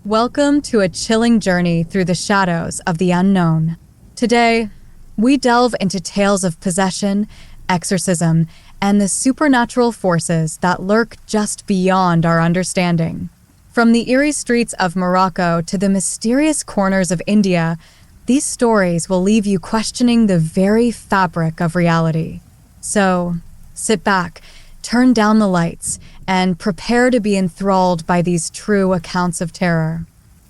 Welcome to a chilling journey through the shadows of the unknown. Today, we delve into tales of possession, exorcism, and the supernatural forces that lurk just beyond our understanding. From the eerie streets of Morocco to the mysterious corners of India, these stories will leave you questioning the very fabric of reality. So, sit back, turn down the lights, and prepare to be enthralled by these true accounts of terror.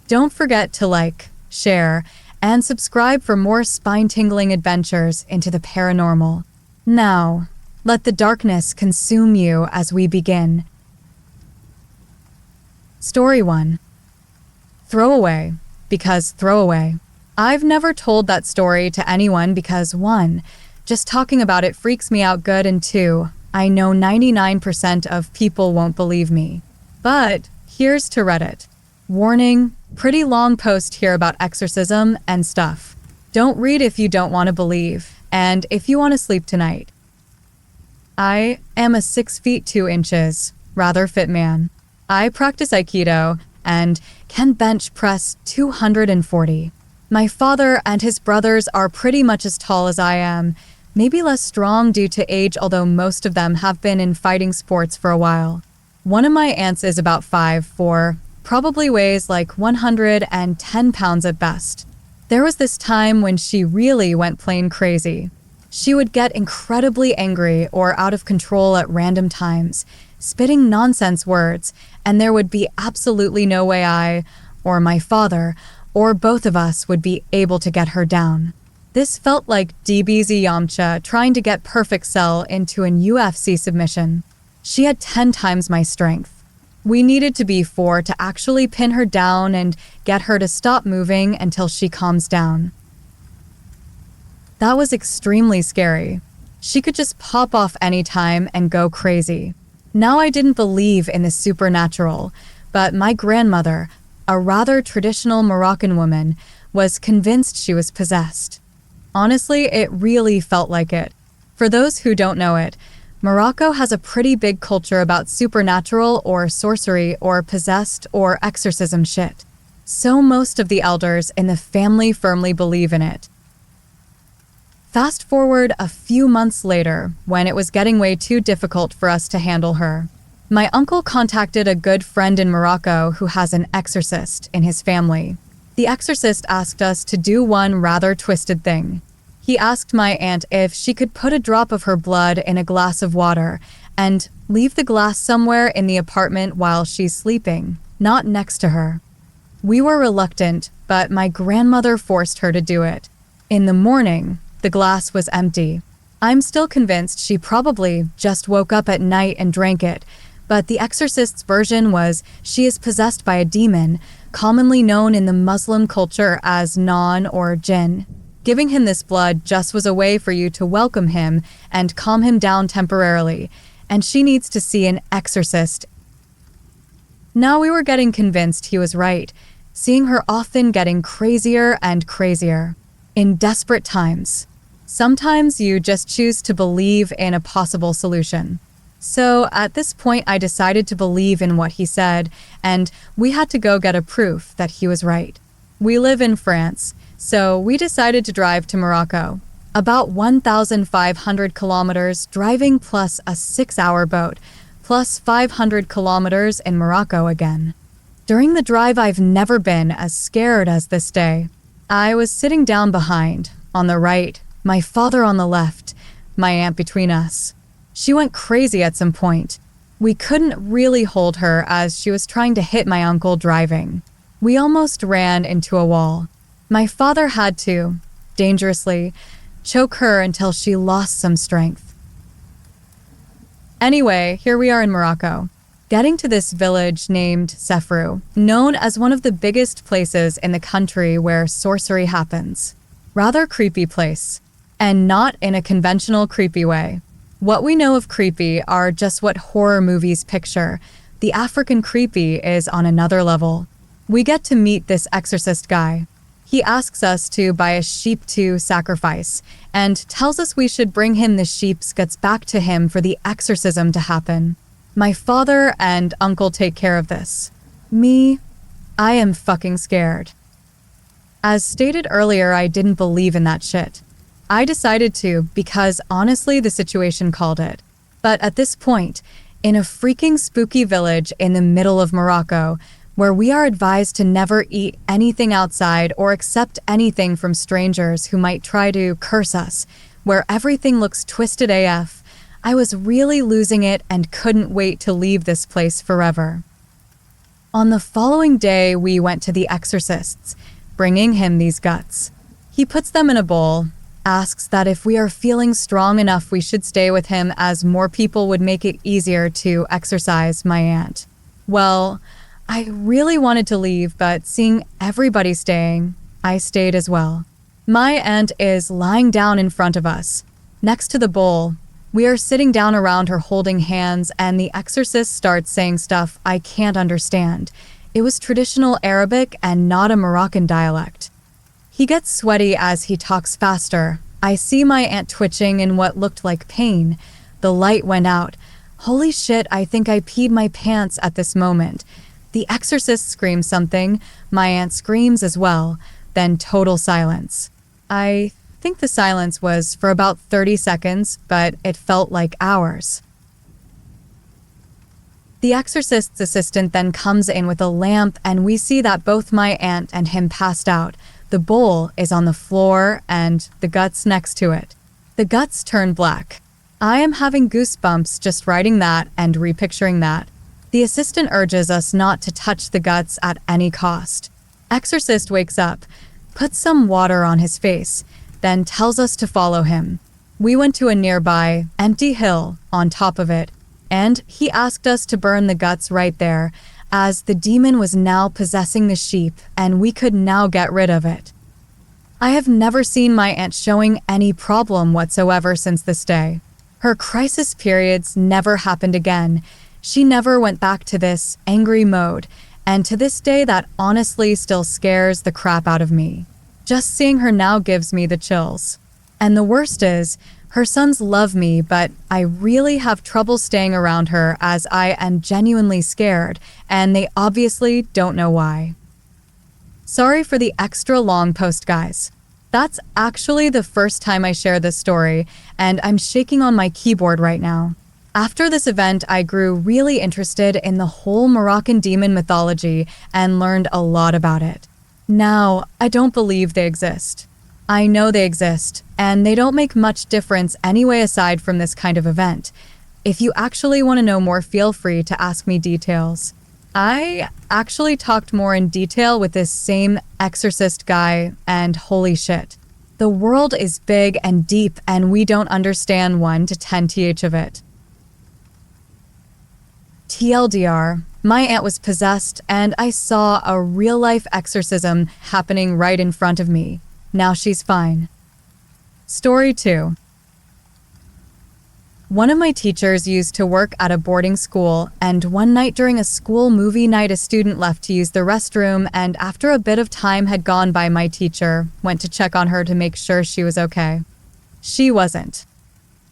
Don't forget to like, share, and subscribe for more spine-tingling adventures into the paranormal. Now, let the darkness consume you as we begin. Story 1. Throwaway, because throwaway. I've never told that story to anyone because 1, just talking about it freaks me out good, and 2, I know 99% of people won't believe me. But here's to Reddit. Warning, pretty long post here about exorcism and stuff. Don't read if you don't want to believe, and if you want to sleep tonight. I am a 6 feet 2 inches, rather fit man. I practice Aikido and can bench press 240. My father and his brothers are pretty much as tall as I am, maybe less strong due to age, although most of them have been in fighting sports for a while. One of my aunts is about 5'4", probably weighs like 110 pounds at best. There was this time when she really went plain crazy. She would get incredibly angry or out of control at random times, spitting nonsense words, and there would be absolutely no way I, or my father, or both of us would be able to get her down. This felt like DBZ Yamcha trying to get Perfect Cell into an UFC submission. She had 10 times my strength. We needed to be 4 to actually pin her down and get her to stop moving until she calms down. That was extremely scary. She could just pop off anytime and go crazy. Now I didn't believe in the supernatural, but my grandmother, a rather traditional Moroccan woman, was convinced she was possessed. Honestly, it really felt like it. For those who don't know it, Morocco has a pretty big culture about supernatural or sorcery or possessed or exorcism shit. So most of the elders in the family firmly believe in it. Fast forward a few months later, when it was getting way too difficult for us to handle her. My uncle contacted a good friend in Morocco who has an exorcist in his family. The exorcist asked us to do one rather twisted thing. He asked my aunt if she could put a drop of her blood in a glass of water and leave the glass somewhere in the apartment while she's sleeping, not next to her. We were reluctant, but my grandmother forced her to do it. In the morning, the glass was empty. I'm still convinced she probably just woke up at night and drank it, but the exorcist's version was she is possessed by a demon, commonly known in the Muslim culture as non or jinn. Giving him this blood just was a way for you to welcome him and calm him down temporarily, and she needs to see an exorcist. Now we were getting convinced he was right, seeing her often getting crazier and crazier. In desperate times, sometimes you just choose to believe in a possible solution. So at this point, I decided to believe in what he said, and we had to go get a proof that he was right. We live in France, so we decided to drive to Morocco. About 1,500 kilometers driving plus a 6-hour boat, plus 500 kilometers in Morocco again. During the drive, I've never been as scared as this day. I was sitting down behind, on the right, my father on the left, my aunt between us. She went crazy at some point. We couldn't really hold her as she was trying to hit my uncle driving. We almost ran into a wall. My father had to, dangerously, choke her until she lost some strength. Anyway, here we are in Morocco, getting to this village named Sefrou, known as one of the biggest places in the country where sorcery happens. Rather creepy place, and not in a conventional creepy way. What we know of creepy are just what horror movies picture. The African creepy is on another level. We get to meet this exorcist guy. He asks us to buy a sheep to sacrifice and tells us we should bring him the sheep's guts back to him for the exorcism to happen. My father and uncle take care of this. Me, I am fucking scared. As stated earlier, I didn't believe in that shit. I decided to because honestly the situation called it. But at this point, in a freaking spooky village in the middle of Morocco, where we are advised to never eat anything outside or accept anything from strangers who might try to curse us, where everything looks twisted AF, I was really losing it and couldn't wait to leave this place forever. On the following day, we went to the exorcist's, bringing him these guts. He puts them in a bowl, asks that if we are feeling strong enough we should stay with him as more people would make it easier to exorcise my aunt. Well, I really wanted to leave, but seeing everybody staying, I stayed as well. My aunt is lying down in front of us, next to the bowl. We are sitting down around her holding hands, and the exorcist starts saying stuff I can't understand. It was traditional Arabic and not a Moroccan dialect. He gets sweaty as he talks faster. I see my aunt twitching in what looked like pain. The light went out. Holy shit, I think I peed my pants at this moment. The exorcist screams something. My aunt screams as well. Then total silence. I think the silence was for about 30 seconds, but it felt like hours. The exorcist's assistant then comes in with a lamp, and we see that both my aunt and him passed out. The bowl is on the floor and the guts next to it. The guts turn black. I am having goosebumps just writing that and repicturing that. The assistant urges us not to touch the guts at any cost. Exorcist wakes up, puts some water on his face, then tells us to follow him. We went to a nearby, empty hill on top of it, and he asked us to burn the guts right there, as the demon was now possessing the sheep and we could now get rid of it. I have never seen my aunt showing any problem whatsoever since this day. Her crisis periods never happened again. She never went back to this angry mode, and to this day that honestly still scares the crap out of me. Just seeing her now gives me the chills. And the worst is, her sons love me, but I really have trouble staying around her as I am genuinely scared, and they obviously don't know why. Sorry for the extra long post, guys. That's actually the first time I share this story, and I'm shaking on my keyboard right now. After this event, I grew really interested in the whole Moroccan demon mythology and learned a lot about it. Now, I don't believe they exist. I know they exist, and they don't make much difference anyway aside from this kind of event. If you actually want to know more, feel free to ask me details. I actually talked more in detail with this same exorcist guy, and holy shit. The world is big and deep, and we don't understand 1 to 10 th of it. TLDR, my aunt was possessed, and I saw a real-life exorcism happening right in front of me. Now she's fine. Story 2. One of my teachers used to work at a boarding school, and one night during a school movie night, a student left to use the restroom, and after a bit of time had gone by, my teacher went to check on her to make sure she was okay. She wasn't.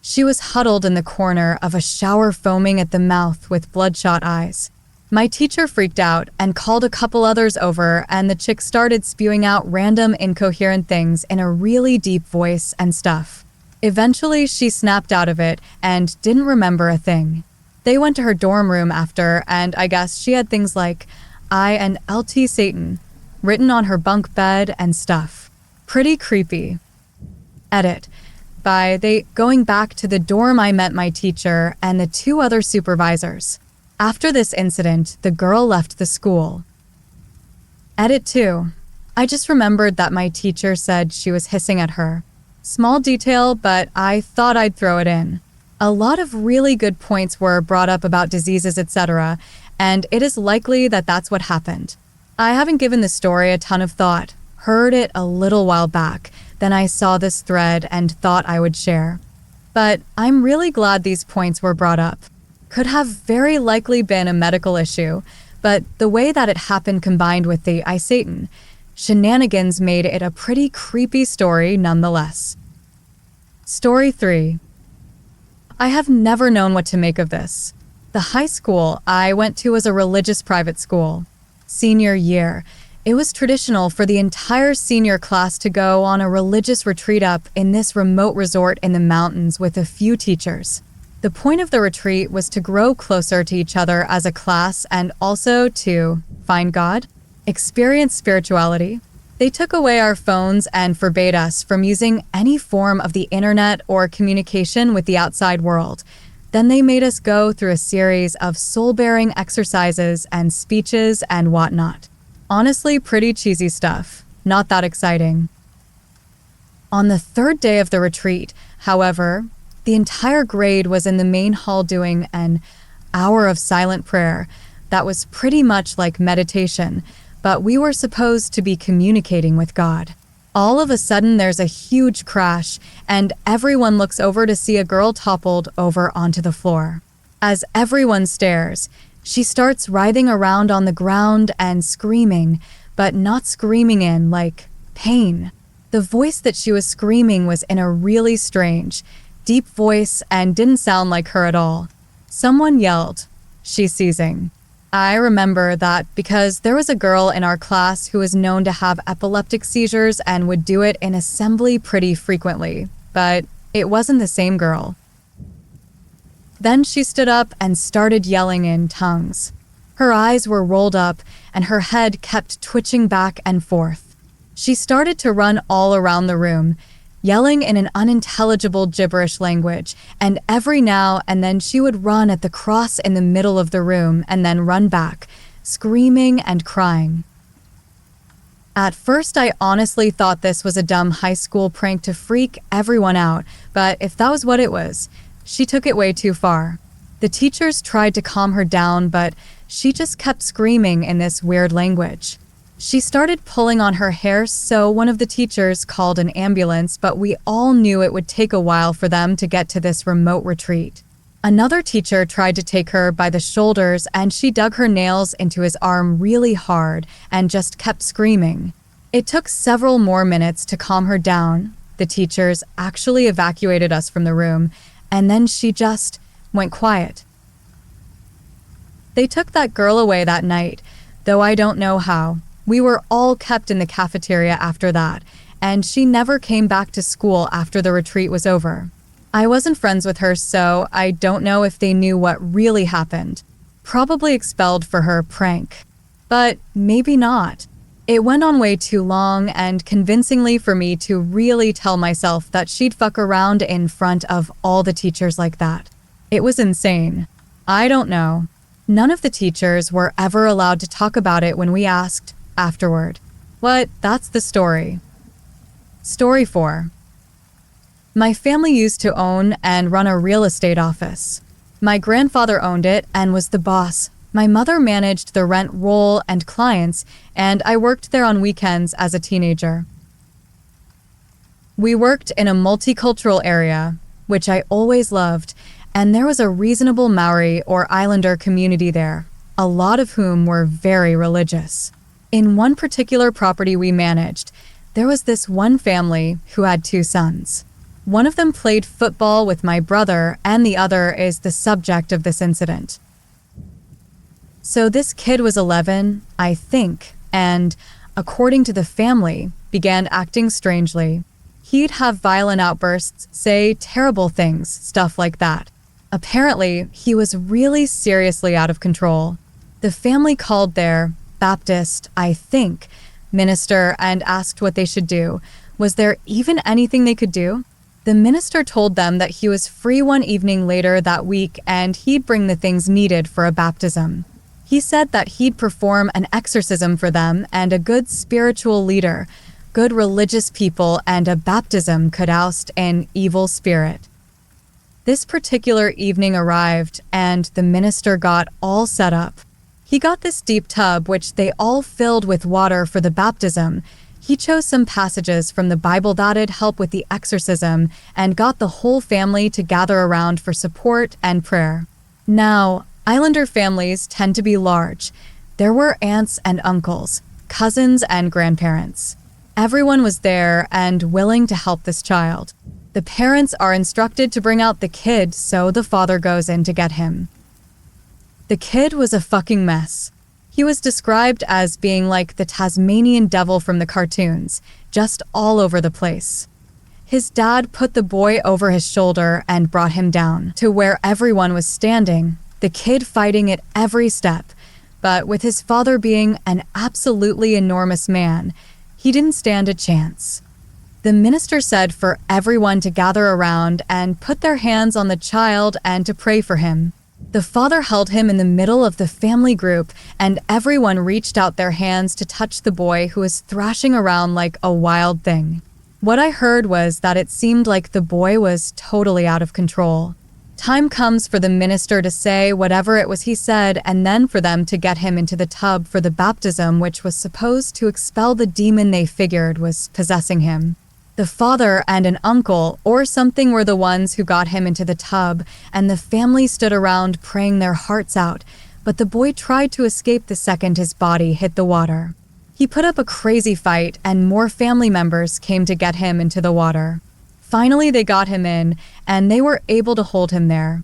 She was huddled in the corner of a shower, foaming at the mouth with bloodshot eyes. My teacher freaked out and called a couple others over, and the chick started spewing out random incoherent things in a really deep voice and stuff. Eventually, she snapped out of it and didn't remember a thing. They went to her dorm room after, and I guess she had things like I and LT Satan written on her bunk bed and stuff. Pretty creepy. Edit. By they going back to the dorm, I met my teacher and the 2 other supervisors. After this incident, the girl left the school. Edit 2. I just remembered that my teacher said she was hissing at her. Small detail, but I thought I'd throw it in. A lot of really good points were brought up about diseases, etc., and it is likely that that's what happened. I haven't given this story a ton of thought, heard it a little while back, then I saw this thread and thought I would share. But I'm really glad these points were brought up. Could have very likely been a medical issue, but the way that it happened combined with the I Satan shenanigans made it a pretty creepy story nonetheless. Story 3. I have never known what to make of this. The high school I went to was a religious private school. Senior year. It was traditional for the entire senior class to go on a religious retreat up in this remote resort in the mountains with a few teachers. The point of the retreat was to grow closer to each other as a class and also to find God, experience spirituality. They took away our phones and forbade us from using any form of the internet or communication with the outside world. Then they made us go through a series of soul-bearing exercises and speeches and whatnot. Honestly, pretty cheesy stuff. Not that exciting. On the third day of the retreat, however, the entire grade was in the main hall doing an hour of silent prayer that was pretty much like meditation, but we were supposed to be communicating with God. All of a sudden, there's a huge crash, and everyone looks over to see a girl toppled over onto the floor. As everyone stares, she starts writhing around on the ground and screaming, but not screaming in, like, pain. The voice that she was screaming was in a really strange, deep voice and didn't sound like her at all. Someone yelled, "She's seizing." I remember that because there was a girl in our class who was known to have epileptic seizures and would do it in assembly pretty frequently, but it wasn't the same girl. Then she stood up and started yelling in tongues. Her eyes were rolled up and her head kept twitching back and forth. She started to run all around the room, yelling in an unintelligible gibberish language, and every now and then she would run at the cross in the middle of the room and then run back, screaming and crying. At first, I honestly thought this was a dumb high school prank to freak everyone out, but if that was what it was, she took it way too far. The teachers tried to calm her down, but she just kept screaming in this weird language. She started pulling on her hair, so one of the teachers called an ambulance, but we all knew it would take a while for them to get to this remote retreat. Another teacher tried to take her by the shoulders, and she dug her nails into his arm really hard and just kept screaming. It took several more minutes to calm her down. The teachers actually evacuated us from the room, and then she just went quiet. They took that girl away that night, though I don't know how. We were all kept in the cafeteria after that, and she never came back to school after the retreat was over. I wasn't friends with her, so I don't know if they knew what really happened. Probably expelled for her prank. But maybe not. It went on way too long and convincingly for me to really tell myself that she'd fuck around in front of all the teachers like that. It was insane. I don't know. None of the teachers were ever allowed to talk about it when we asked afterward. But that's the story. Story 4. My family used to own and run a real estate office. My grandfather owned it and was the boss. My mother managed the rent roll and clients, and I worked there on weekends as a teenager. We worked in a multicultural area, which I always loved, and there was a reasonable Maori or Islander community there, a lot of whom were very religious. In one particular property we managed, there was this one family who had 2 sons. One of them played football with my brother, and the other is the subject of this incident. So this kid was 11, I think, and, according to the family, began acting strangely. He'd have violent outbursts, say terrible things, stuff like that. Apparently, he was really seriously out of control. The family called their Baptist, I think, minister and asked what they should do. Was there even anything they could do? The minister told them that he was free one evening later that week and he'd bring the things needed for a baptism. He said that he'd perform an exorcism for them, and a good spiritual leader, good religious people, and a baptism could oust an evil spirit. This particular evening arrived, and the minister got all set up. He got this deep tub, which they all filled with water for the baptism. He chose some passages from the Bible that'd help with the exorcism, and got the whole family to gather around for support and prayer. Now, Islander families tend to be large. There were aunts and uncles, cousins and grandparents. Everyone was there and willing to help this child. The parents are instructed to bring out the kid, so the father goes in to get him. The kid was a fucking mess. He was described as being like the Tasmanian devil from the cartoons, just all over the place. His dad put the boy over his shoulder and brought him down to where everyone was standing, the kid fighting at every step. But with his father being an absolutely enormous man, he didn't stand a chance. The minister said for everyone to gather around and put their hands on the child and to pray for him. The father held him in the middle of the family group, and everyone reached out their hands to touch the boy who was thrashing around like a wild thing. What I heard was that it seemed like the boy was totally out of control. Time comes for the minister to say whatever it was he said, and then for them to get him into the tub for the baptism, which was supposed to expel the demon they figured was possessing him. The father and an uncle or something were the ones who got him into the tub, and the family stood around praying their hearts out, but the boy tried to escape the second his body hit the water. He put up a crazy fight, and more family members came to get him into the water. Finally, they got him in, and they were able to hold him there.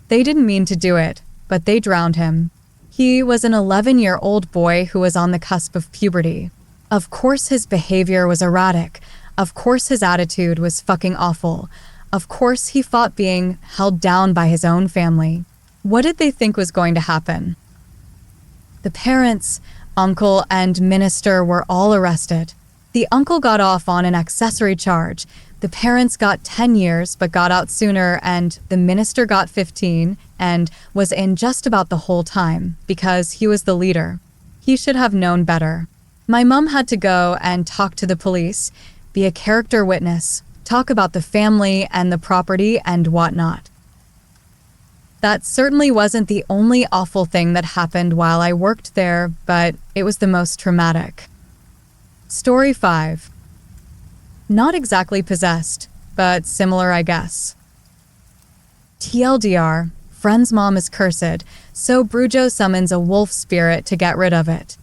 They didn't mean to do it, but they drowned him. He was an 11-year-old boy who was on the cusp of puberty. Of course his behavior was erratic. Of course his attitude was fucking awful. Of course he fought being held down by his own family. What did they think was going to happen? The parents, uncle, and minister were all arrested. The uncle got off on an accessory charge. The parents got 10 years but got out sooner, and the minister got 15 and was in just about the whole time because he was the leader. He should have known better. My mom had to go and talk to the police, be a character witness, talk about the family and the property and whatnot. That certainly wasn't the only awful thing that happened while I worked there, but it was the most traumatic. Story 5. Not exactly possessed, but similar, I guess. TLDR, friend's mom is cursed, so Brujo summons a wolf spirit to get rid of it.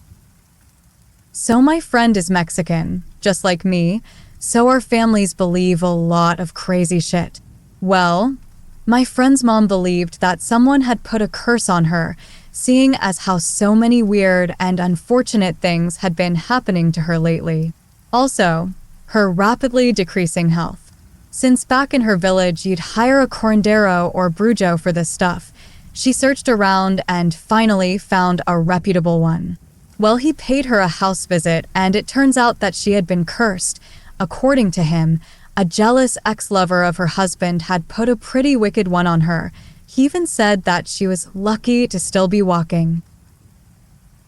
So my friend is Mexican, just like me, so our families believe a lot of crazy shit. Well, my friend's mom believed that someone had put a curse on her, seeing as how so many weird and unfortunate things had been happening to her lately. Also, her rapidly decreasing health. Since back in her village, you'd hire a curandero or brujo for this stuff. She searched around and finally found a reputable one. Well, he paid her a house visit, and it turns out that she had been cursed. According to him, a jealous ex-lover of her husband had put a pretty wicked one on her. He even said that she was lucky to still be walking.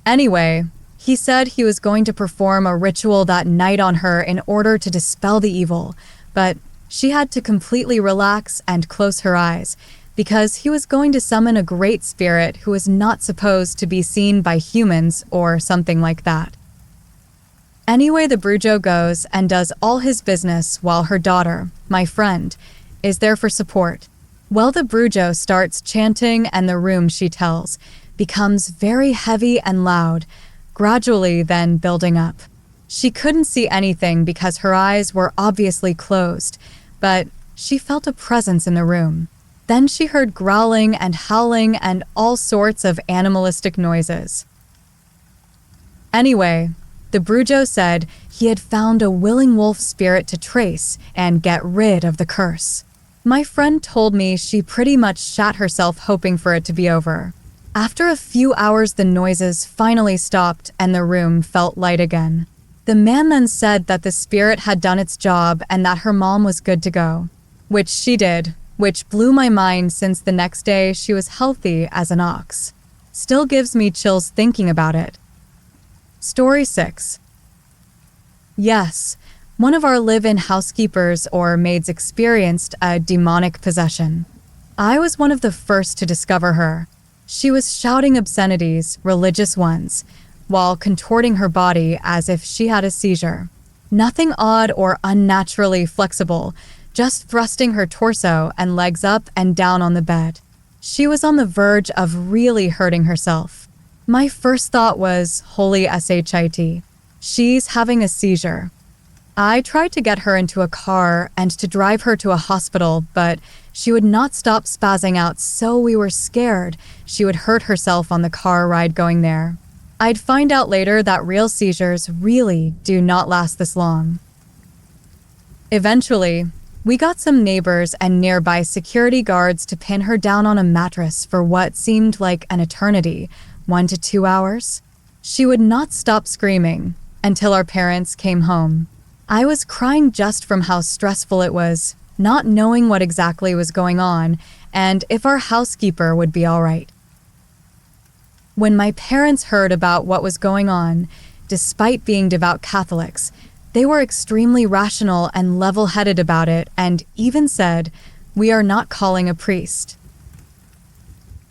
Anyway, he said he was going to perform a ritual that night on her in order to dispel the evil, but she had to completely relax and close her eyes, because he was going to summon a great spirit who was not supposed to be seen by humans or something like that. Anyway, the Brujo goes and does all his business while her daughter, my friend, is there for support. Well, the Brujo starts chanting, and the room, she tells, becomes very heavy and loud, gradually then building up. She couldn't see anything because her eyes were obviously closed, but she felt a presence in the room. Then she heard growling and howling and all sorts of animalistic noises. Anyway, the Brujo said he had found a willing wolf spirit to trace and get rid of the curse. My friend told me she pretty much shat herself hoping for it to be over. After a few hours, the noises finally stopped and the room felt light again. The man then said that the spirit had done its job and that her mom was good to go, which she did, which blew my mind since the next day she was healthy as an ox. Still gives me chills thinking about it. Story 6. Yes, one of our live-in housekeepers or maids experienced a demonic possession. I was one of the first to discover her. She was shouting obscenities, religious ones, while contorting her body as if she had a seizure. Nothing odd or unnaturally flexible, just thrusting her torso and legs up and down on the bed. She was on the verge of really hurting herself. My first thought was, holy shit, she's having a seizure. I tried to get her into a car and to drive her to a hospital, but she would not stop spazzing out, so we were scared she would hurt herself on the car ride going there. I'd find out later that real seizures really do not last this long. Eventually, we got some neighbors and nearby security guards to pin her down on a mattress for what seemed like an eternity, 1 to 2 hours. She would not stop screaming until our parents came home. I was crying just from how stressful it was, not knowing what exactly was going on and if our housekeeper would be all right. When my parents heard about what was going on, despite being devout Catholics, they were extremely rational and level-headed about it and even said, "We are not calling a priest."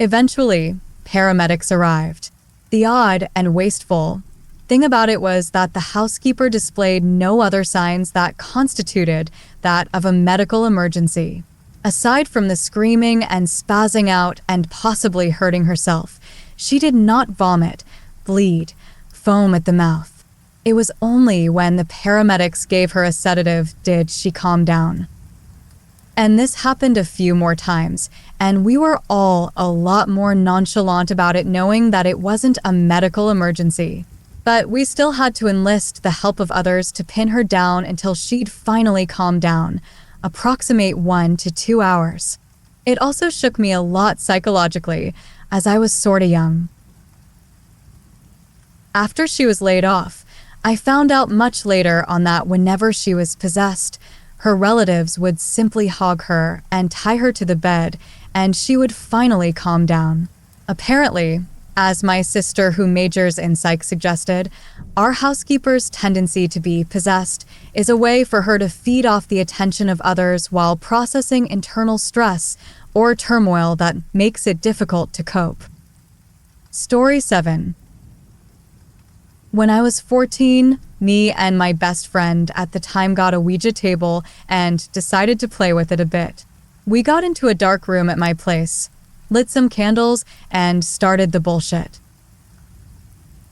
Eventually, paramedics arrived. The odd and wasteful thing about it was that the housekeeper displayed no other signs that constituted that of a medical emergency. Aside from the screaming and spazzing out and possibly hurting herself, she did not vomit, bleed, foam at the mouth. It was only when the paramedics gave her a sedative did she calm down. And this happened a few more times, and we were all a lot more nonchalant about it, knowing that it wasn't a medical emergency. But we still had to enlist the help of others to pin her down until she'd finally calm down, approximate 1 to 2 hours. It also shook me a lot psychologically, as I was sorta young. After she was laid off, I found out much later on that whenever she was possessed, her relatives would simply hog her and tie her to the bed, and she would finally calm down. Apparently, as my sister who majors in psych suggested, our housekeeper's tendency to be possessed is a way for her to feed off the attention of others while processing internal stress or turmoil that makes it difficult to cope. Story 7. When I was 14, me and my best friend at the time got a Ouija table and decided to play with it a bit. We got into a dark room at my place, lit some candles, and started the bullshit.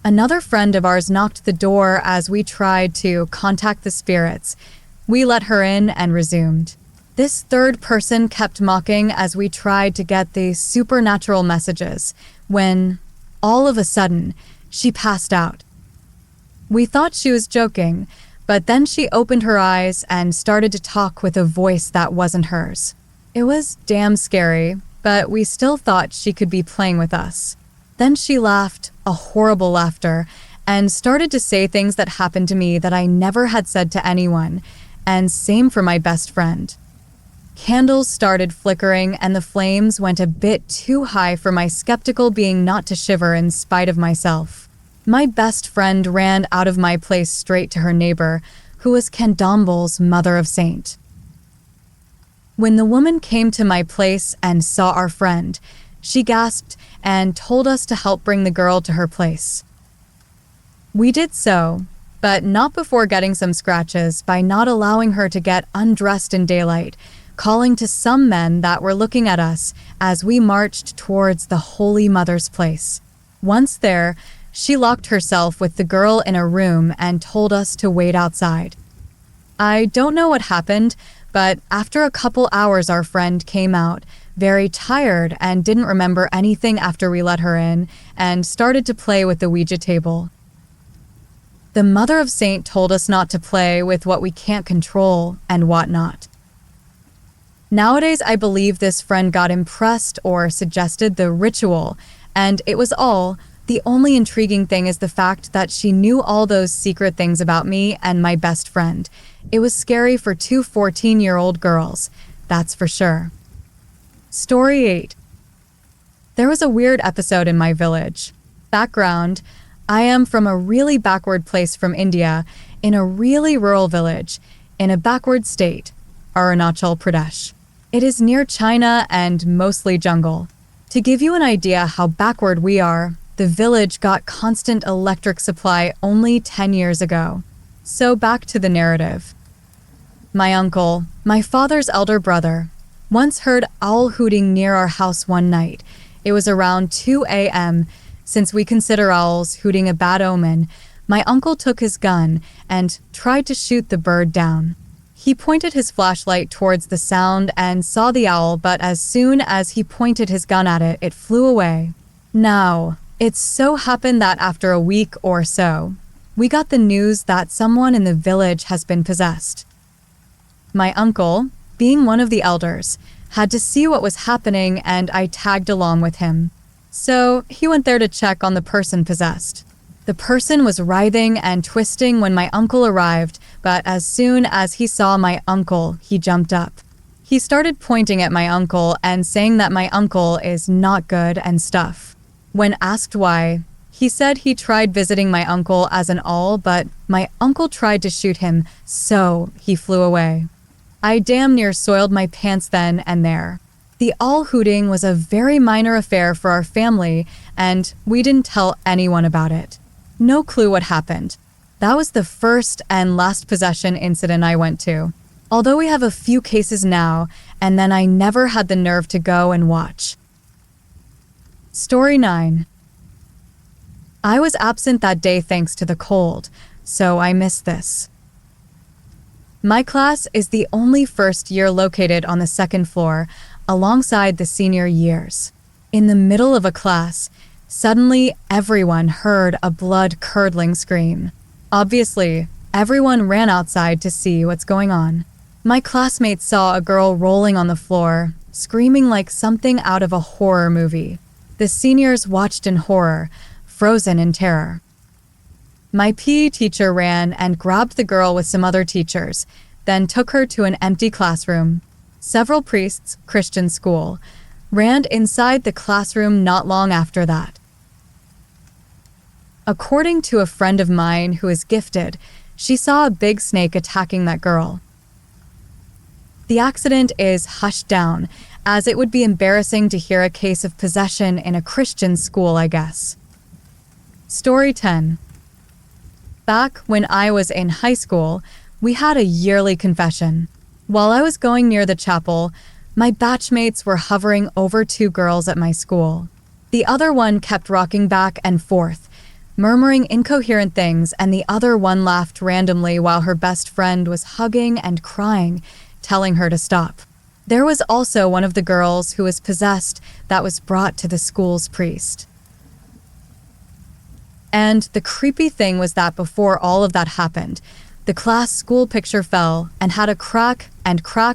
Another friend of ours knocked the door as we tried to contact the spirits. We let her in and resumed. This third person kept mocking as we tried to get the supernatural messages, when, all of a sudden, she passed out. We thought she was joking, but then she opened her eyes and started to talk with a voice that wasn't hers. It was damn scary, but we still thought she could be playing with us. Then she laughed, a horrible laughter, and started to say things that happened to me that I never had said to anyone, and same for my best friend. Candles started flickering and the flames went a bit too high for my skeptical being not to shiver in spite of myself. My best friend ran out of my place straight to her neighbor, who was Candomble's mother of saint. When the woman came to my place and saw our friend, she gasped and told us to help bring the girl to her place. We did so, but not before getting some scratches by not allowing her to get undressed in daylight, calling to some men that were looking at us as we marched towards the Holy Mother's place. Once there, she locked herself with the girl in a room and told us to wait outside. I don't know what happened, but after a couple hours our friend came out, very tired and didn't remember anything after we let her in, and started to play with the Ouija table. The Mother of Saint told us not to play with what we can't control and whatnot. Nowadays, I believe this friend got impressed or suggested the ritual, and it was all. The only intriguing thing is the fact that she knew all those secret things about me and my best friend. It was scary for 2 14-year-old girls, that's for sure. Story 8. There was a weird episode in my village. Background: I am from a really backward place from India, in a really rural village, in a backward state, Arunachal Pradesh. It is near China and mostly jungle. To give you an idea how backward we are, the village got constant electric supply only 10 years ago. So back to the narrative. My uncle, my father's elder brother, once heard owl hooting near our house one night. It was around 2 a.m., since we consider owls hooting a bad omen, My uncle took his gun and tried to shoot the bird down. He pointed his flashlight towards the sound and saw the owl, but as soon as he pointed his gun at it, it flew away. Now, it so happened that after a week or so, we got the news that someone in the village has been possessed. My uncle, being one of the elders, had to see what was happening, and I tagged along with him. So he went there to check on the person possessed. The person was writhing and twisting when my uncle arrived, but as soon as he saw my uncle, he jumped up. He started pointing at my uncle and saying that my uncle is not good and stuff. When asked why, he said he tried visiting my uncle as an owl, but my uncle tried to shoot him, so he flew away. I damn near soiled my pants then and there. The owl hooting was a very minor affair for our family, and we didn't tell anyone about it. No clue what happened. That was the first and last possession incident I went to. Although we have a few cases now, and then I never had the nerve to go and watch. Story 9. I was absent that day thanks to the cold, so I missed this. My class is the only first year located on the second floor, alongside the senior years. In the middle of a class, suddenly everyone heard a blood-curdling scream. Obviously, everyone ran outside to see what's going on. My classmates saw a girl rolling on the floor, screaming like something out of a horror movie. The seniors watched in horror, frozen in terror. My PE teacher ran and grabbed the girl with some other teachers, then took her to an empty classroom. Several priests, Christian school, ran inside the classroom not long after that. According to a friend of mine who is gifted, she saw a big snake attacking that girl. The accident is hushed down, as it would be embarrassing to hear a case of possession in a Christian school, I guess. Story 10. Back when I was in high school, we had a yearly confession. While I was going near the chapel, my batchmates were hovering over 2 girls at my school. The other one kept rocking back and forth, murmuring incoherent things, and the other one laughed randomly while her best friend was hugging and crying, telling her to stop. There was also one of the girls who was possessed that was brought to the school's priest. And the creepy thing was that before all of that happened, the class school picture fell and had a crack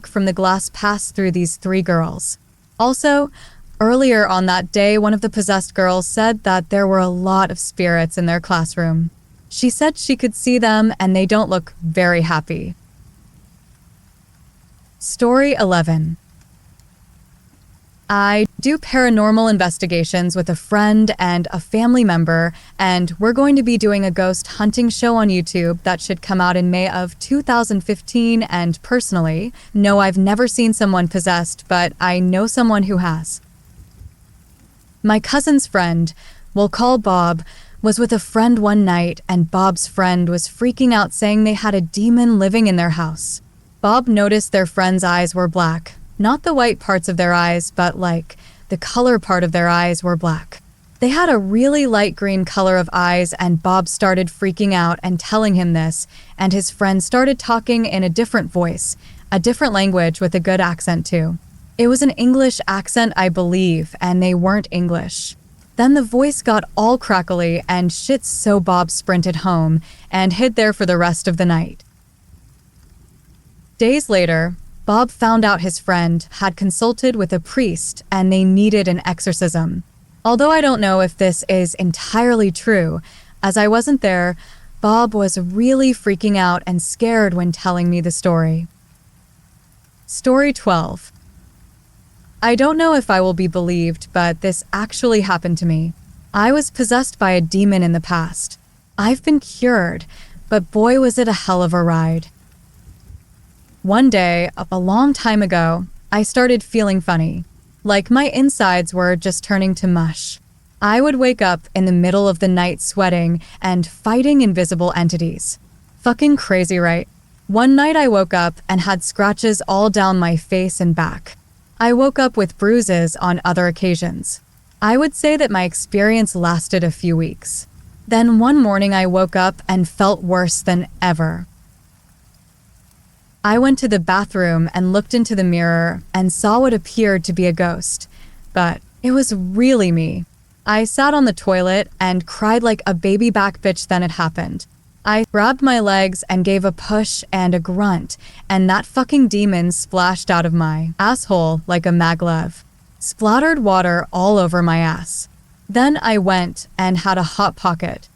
from the glass pass through these 3 girls. Also, earlier on that day, one of the possessed girls said that there were a lot of spirits in their classroom. She said she could see them and they don't look very happy. Story 11. I do paranormal investigations with a friend and a family member, and we're going to be doing a ghost hunting show on YouTube that should come out in May of 2015, and personally, no, I've never seen someone possessed, but I know someone who has. My cousin's friend, we'll call Bob, was with a friend one night, and Bob's friend was freaking out saying they had a demon living in their house. Bob noticed their friend's eyes were black. Not the white parts of their eyes, but like the color part of their eyes were black. They had a really light green color of eyes, and Bob started freaking out and telling him this, and his friend started talking in a different voice, a different language with a good accent too. It was an English accent, I believe, and they weren't English. Then the voice got all crackly and shit, so Bob sprinted home and hid there for the rest of the night. Days later, Bob found out his friend had consulted with a priest and they needed an exorcism. Although I don't know if this is entirely true, as I wasn't there, Bob was really freaking out and scared when telling me the story. Story 12. I don't know if I will be believed, but this actually happened to me. I was possessed by a demon in the past. I've been cured, but boy was it a hell of a ride. One day, a long time ago, I started feeling funny. Like my insides were just turning to mush. I would wake up in the middle of the night sweating and fighting invisible entities. Fucking crazy, right? One night I woke up and had scratches all down my face and back. I woke up with bruises on other occasions. I would say that my experience lasted a few weeks. Then one morning I woke up and felt worse than ever. I went to the bathroom and looked into the mirror and saw what appeared to be a ghost, but it was really me. I sat on the toilet and cried like a baby back bitch. Then it happened. I grabbed my legs and gave a push and a grunt, and that fucking demon splashed out of my asshole like a maglev. Splattered water all over my ass. Then I went and had a hot pocket.